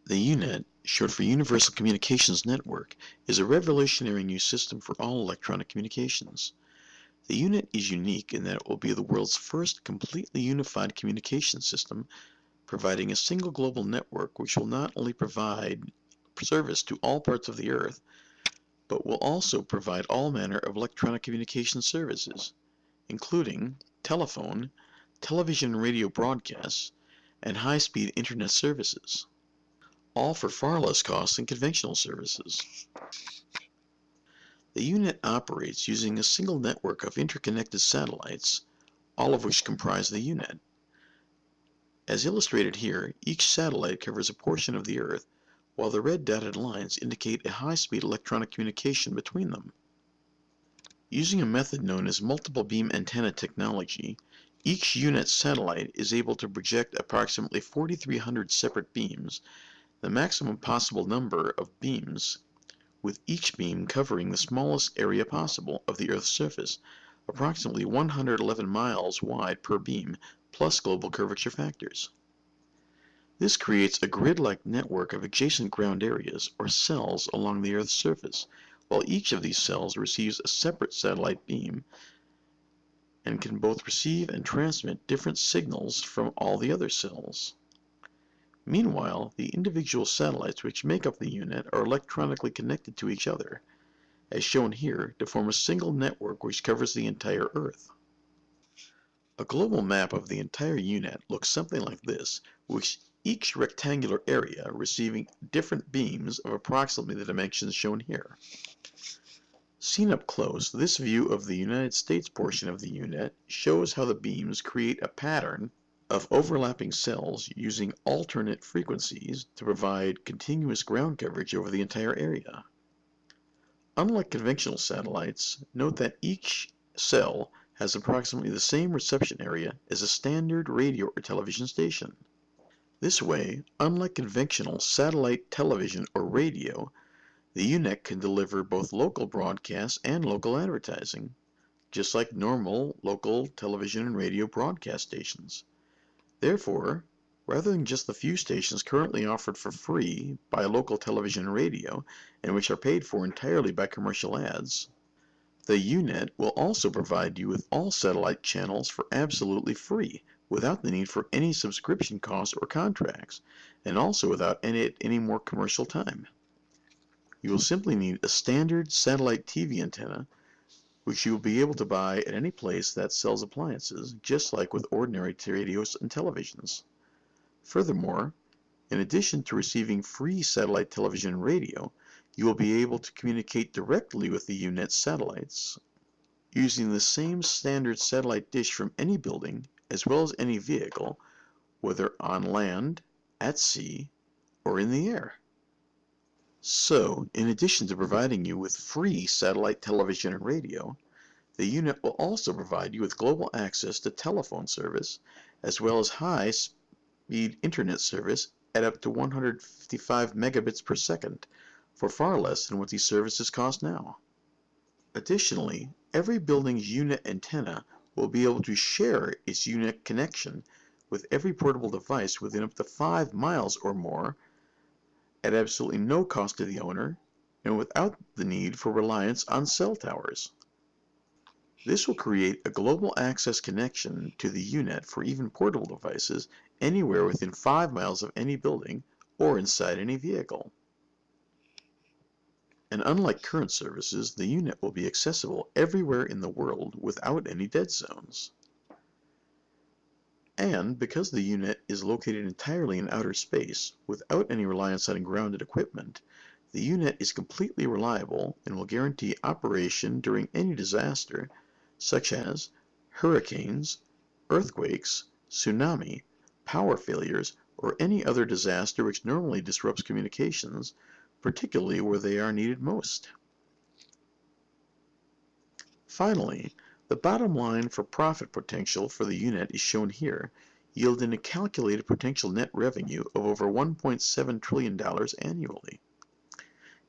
The UNET, short for Universal Communications Network, is a revolutionary new system for all electronic communications. The UNET is unique in that it will be the world's first completely unified communication system, providing a single global network which will not only provide service to all parts of the Earth, but will also provide all manner of electronic communication services, including telephone, television and radio broadcasts, and high-speed internet services, all for far less cost than conventional services. The UNET operates using a single network of interconnected satellites, all of which comprise the UNET. As illustrated here, each satellite covers a portion of the Earth, while the red dotted lines indicate a high-speed electronic communication between them. Using a method known as multiple beam antenna technology, each UNET satellite is able to project approximately 4,300 separate beams, the maximum possible number of beams, with each beam covering the smallest area possible of the Earth's surface, approximately 111 miles wide per beam, plus global curvature factors. This creates a grid-like network of adjacent ground areas, or cells, along the Earth's surface, while each of these cells receives a separate satellite beam and can both receive and transmit different signals from all the other cells. Meanwhile, the individual satellites which make up the UNET are electronically connected to each other, as shown here, to form a single network which covers the entire Earth. A global map of the entire UNET looks something like this, with each rectangular area receiving different beams of approximately the dimensions shown here. Seen up close, this view of the United States portion of the UNET shows how the beams create a pattern of overlapping cells using alternate frequencies to provide continuous ground coverage over the entire area. Unlike conventional satellites, note that each cell has approximately the same reception area as a standard radio or television station. This way, unlike conventional satellite television or radio, the UNET can deliver both local broadcasts and local advertising, just like normal local television and radio broadcast stations. Therefore, rather than just the few stations currently offered for free by local television and radio, and which are paid for entirely by commercial ads, the UNET will also provide you with all satellite channels for absolutely free, without the need for any subscription costs or contracts, and also without any more commercial time. You will simply need a standard satellite TV antenna, which you will be able to buy at any place that sells appliances, just like with ordinary radios and televisions. Furthermore, in addition to receiving free satellite television and radio, you will be able to communicate directly with the UNET satellites using the same standard satellite dish from any building, as well as any vehicle, whether on land, at sea, or in the air. So, in addition to providing you with free satellite television and radio, the UNET will also provide you with global access to telephone service, as well as high-speed internet service at up to 155 megabits per second, for far less than what these services cost now. Additionally, every building's UNET antenna will be able to share its UNET connection with every portable device within up to 5 miles or more, at absolutely no cost to the owner, and without the need for reliance on cell towers. This will create a global access connection to the UNET for even portable devices anywhere within 5 miles of any building or inside any vehicle. And unlike current services, the UNET will be accessible everywhere in the world without any dead zones. And because the UNET is located entirely in outer space, without any reliance on grounded equipment, the UNET is completely reliable and will guarantee operation during any disaster, such as hurricanes, earthquakes, tsunami, power failures, or any other disaster which normally disrupts communications, particularly where they are needed most. Finally, the bottom line for profit potential for the UNET is shown here, yielding a calculated potential net revenue of over $1.7 trillion annually,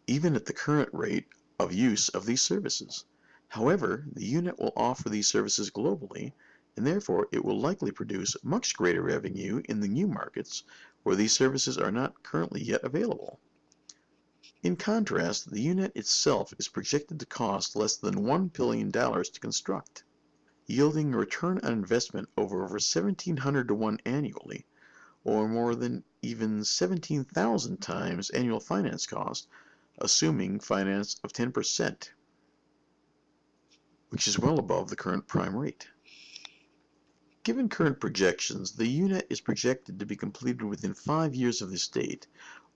even at the current rate of use of these services. However, the UNET will offer these services globally, and therefore it will likely produce much greater revenue in the new markets where these services are not currently yet available. In contrast, the UNET itself is projected to cost less than $1 billion to construct, yielding a return on investment over 1,700 to 1 annually, or more than even 17,000 times annual finance cost, assuming finance of 10%, which is well above the current prime rate. Given current projections, the UNET is projected to be completed within 5 years of this date,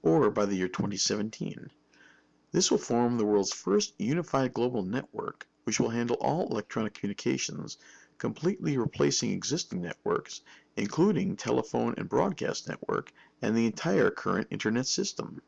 or by the year 2017. This will form the world's first unified global network, which will handle all electronic communications, completely replacing existing networks, including telephone and broadcast network, and the entire current Internet system.